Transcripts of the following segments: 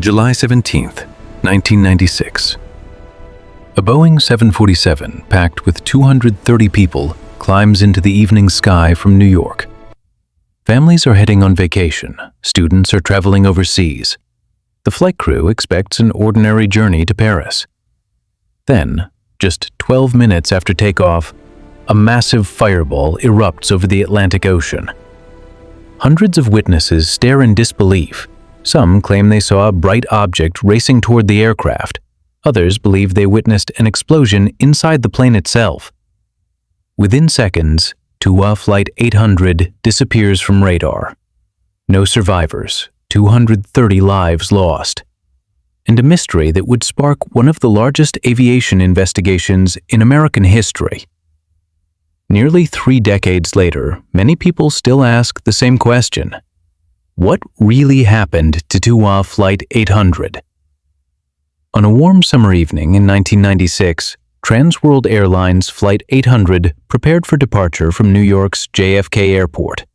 July 17th, 1996. A Boeing 747 packed with 230 people climbs into the evening sky from New York. Families are heading on vacation, students are traveling overseas. The flight crew expects an ordinary journey to Paris. Then, just 12 minutes after takeoff, a massive fireball erupts over the Atlantic Ocean. Hundreds of witnesses stare in disbelief. Some claim they saw a bright object racing toward the aircraft. Others believe they witnessed an explosion inside the plane itself. Within seconds, TWA Flight 800 disappears from radar. No survivors, 230 lives lost. And a mystery that would spark one of the largest aviation investigations in American history. Nearly 3 decades later, many people still ask the same question. What really happened to TWA Flight 800? On a warm summer evening in 1996, Transworld Airlines Flight 800 prepared for departure from New York's JFK Airport.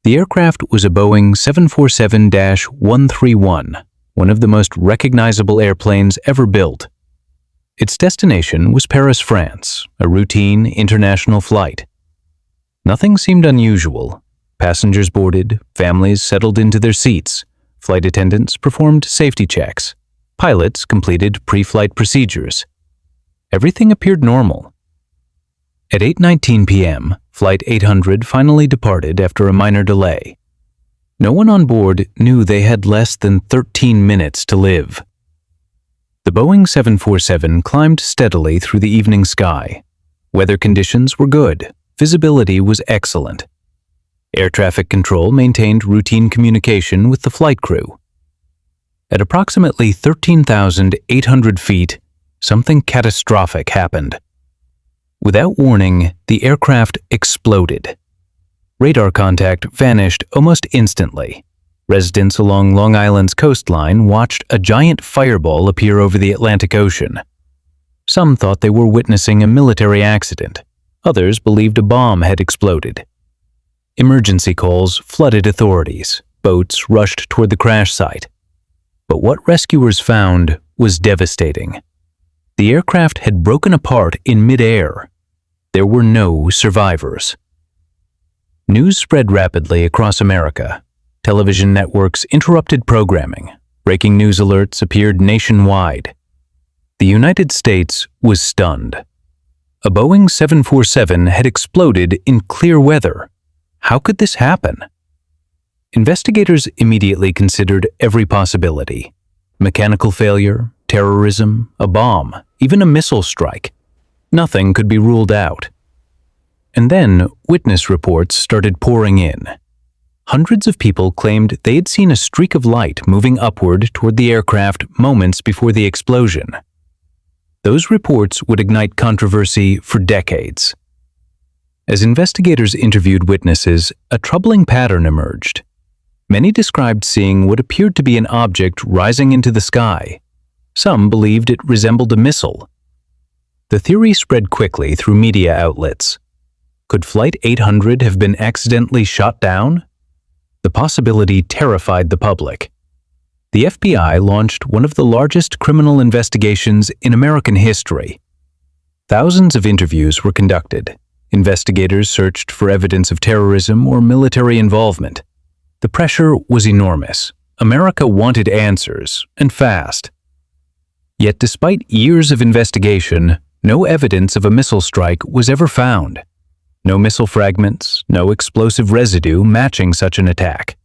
The aircraft was a Boeing 747-131, one of the most recognizable airplanes ever built. Its destination was Paris, France, a routine international flight. Nothing seemed unusual. Passengers boarded, families settled into their seats, flight attendants performed safety checks, pilots completed pre-flight procedures. Everything appeared normal. At 8:19 p.m., Flight 800 finally departed after a minor delay. No one on board knew they had less than 13 minutes to live. The Boeing 747 climbed steadily through the evening sky. Weather conditions were good. Visibility was excellent. Air traffic control maintained routine communication with the flight crew. At approximately 13,800 feet, something catastrophic happened. Without warning, the aircraft exploded. Radar contact vanished almost instantly. Residents along Long Island's coastline watched a giant fireball appear over the Atlantic Ocean. Some thought they were witnessing a military accident. Others believed a bomb had exploded. Emergency calls flooded authorities. Boats rushed toward the crash site. But what rescuers found was devastating. The aircraft had broken apart in mid-air. There were no survivors. News spread rapidly across America. Television networks interrupted programming. Breaking news alerts appeared nationwide. The United States was stunned. A Boeing 747 had exploded in clear weather. How could this happen? Investigators immediately considered every possibility. Mechanical failure, terrorism, a bomb, even a missile strike. Nothing could be ruled out. And then witness reports started pouring in. Hundreds of people claimed they had seen a streak of light moving upward toward the aircraft moments before the explosion. Those reports would ignite controversy for decades. As investigators interviewed witnesses, a troubling pattern emerged. Many described seeing what appeared to be an object rising into the sky. Some believed it resembled a missile. The theory spread quickly through media outlets. Could Flight 800 have been accidentally shot down? The possibility terrified the public. The FBI launched one of the largest criminal investigations in American history. Thousands of interviews were conducted. Investigators searched for evidence of terrorism or military involvement. The pressure was enormous. America wanted answers, and fast. Yet despite years of investigation, no evidence of a missile strike was ever found. No missile fragments, no explosive residue matching such an attack.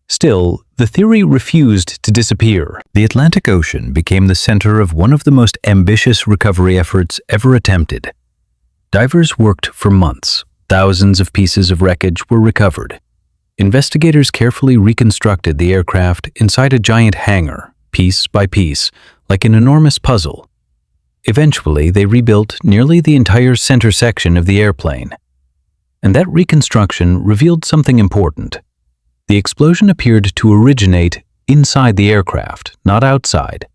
Still, the theory refused to disappear. The Atlantic Ocean became the center of one of the most ambitious recovery efforts ever attempted. Divers worked for months. Thousands of pieces of wreckage were recovered. Investigators carefully reconstructed the aircraft inside a giant hangar, piece by piece, like an enormous puzzle. Eventually, they rebuilt nearly the entire center section of the airplane. And that reconstruction revealed something important. The explosion appeared to originate inside the aircraft, not outside.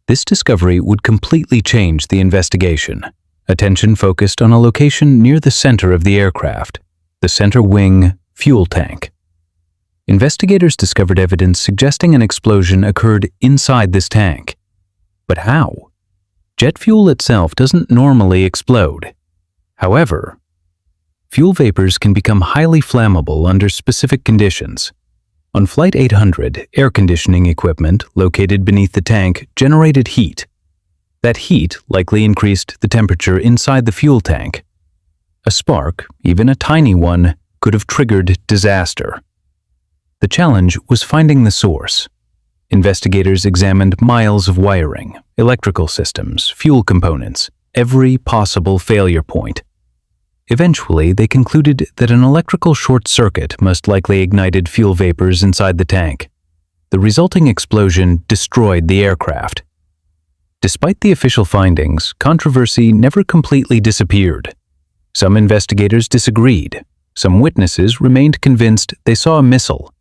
This discovery would completely change the investigation. Attention focused on a location near the center of the aircraft, the center wing fuel tank. Investigators discovered evidence suggesting an explosion occurred inside this tank. But how? Jet fuel itself doesn't normally explode. However, fuel vapors can become highly flammable under specific conditions. On Flight 800, air conditioning equipment located beneath the tank generated heat. That heat likely increased the temperature inside the fuel tank. A spark, even a tiny one, could have triggered disaster. The challenge was finding the source. Investigators examined miles of wiring, electrical systems, fuel components, every possible failure point. Eventually, they concluded that an electrical short circuit most likely ignited fuel vapors inside the tank. The resulting explosion destroyed the aircraft. Despite the official findings, controversy never completely disappeared. Some investigators disagreed. Some witnesses remained convinced they saw a missile.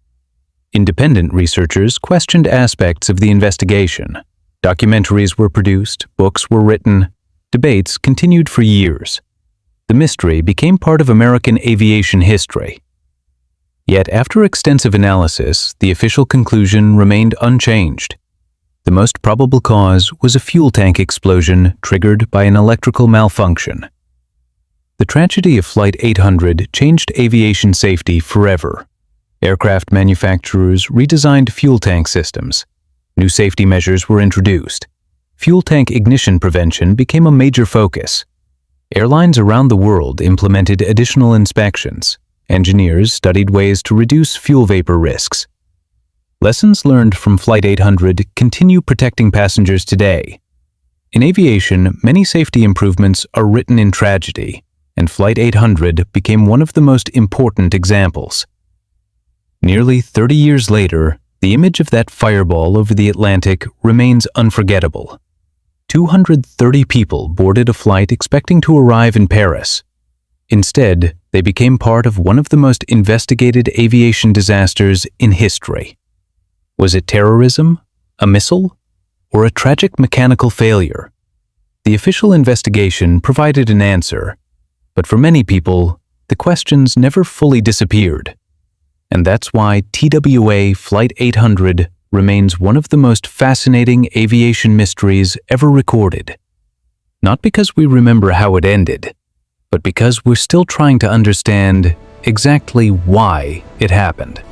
Independent researchers questioned aspects of the investigation. Documentaries were produced, books were written, debates continued for years. The mystery became part of American aviation history. Yet after extensive analysis, the official conclusion remained unchanged. The most probable cause was a fuel tank explosion triggered by an electrical malfunction. The tragedy of Flight 800 changed aviation safety forever. Aircraft manufacturers redesigned fuel tank systems. New safety measures were introduced. Fuel tank ignition prevention became a major focus. Airlines around the world implemented additional inspections. Engineers studied ways to reduce fuel vapor risks. Lessons learned from Flight 800 continue protecting passengers today. In aviation, many safety improvements are written in tragedy, and Flight 800 became one of the most important examples. Nearly 30 years later, the image of that fireball over the Atlantic remains unforgettable. 230 people boarded a flight expecting to arrive in Paris. Instead, they became part of one of the most investigated aviation disasters in history. Was it terrorism, a missile, or a tragic mechanical failure? The official investigation provided an answer, but for many people, the questions never fully disappeared. And that's why TWA Flight 800 remains one of the most fascinating aviation mysteries ever recorded. Not because we remember how it ended, but because we're still trying to understand exactly why it happened.